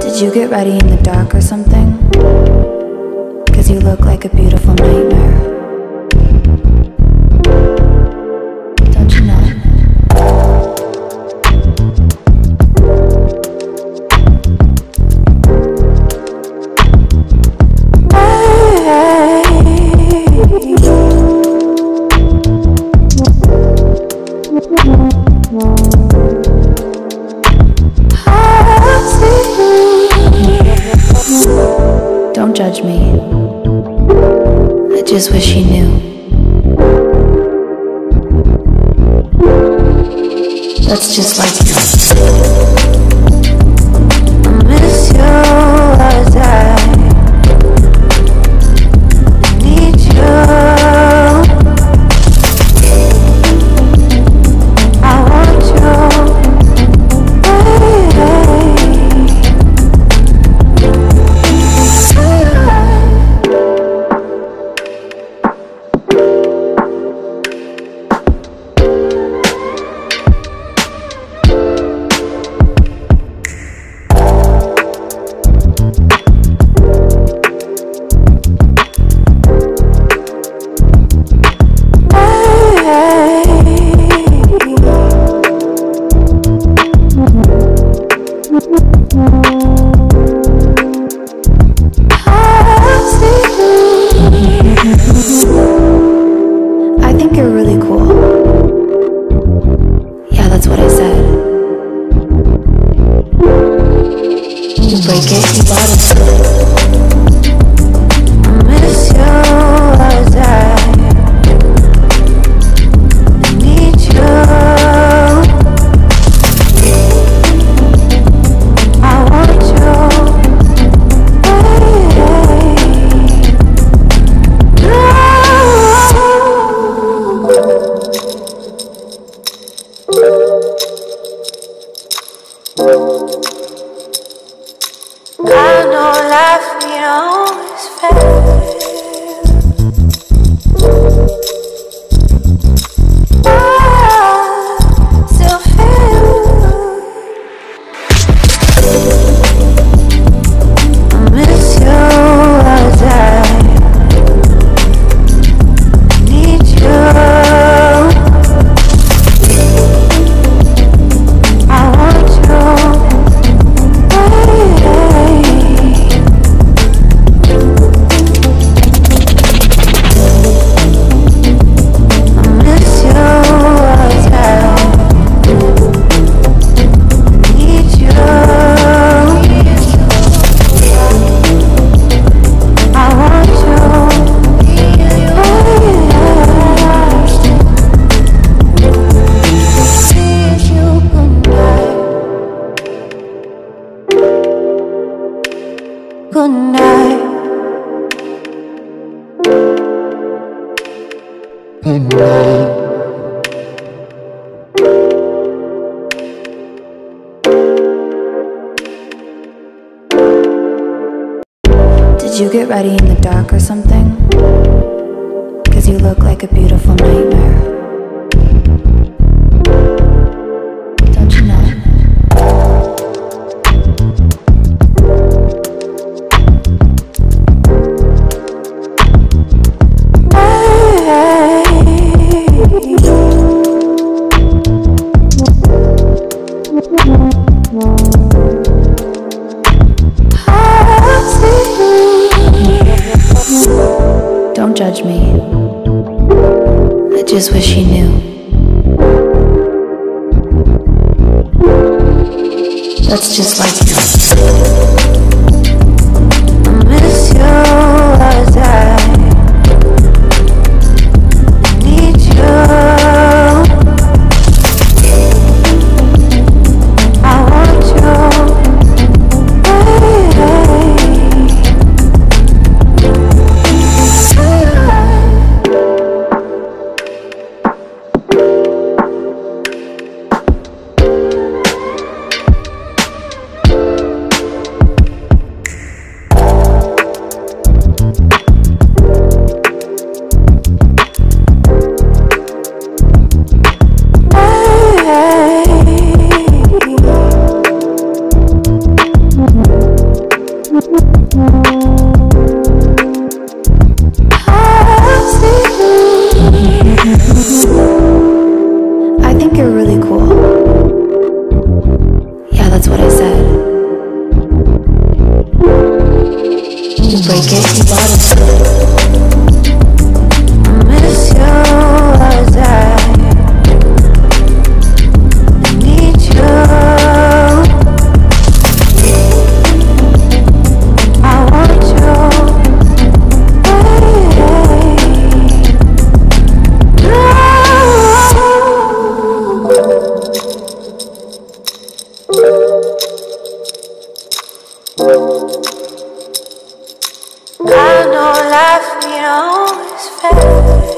Did you get ready in the dark or something? 'Cause you look like a beautiful nightmare. Don't you know? Don't judge me. I just wish you knew. That's just like you. I miss you as I need you. I want you. I think you're really cool. Yeah, that's what I said. You break it, you bought it. I miss you as I need you. I want you. I know life ain't always fair. I still feel I miss you as I need you. I want you. Good night. Good night. Did you get ready in the dark or something? 'Cause you look like a beautiful nightmare. Don't you know? Don't judge me. I just wish you knew. That's just like you. I miss you as I need you. I want you. I think you're really cool. Yeah, that's what I said. You break it, you bottom it. I miss you as I need you. I want you. I know life, you know, is fair.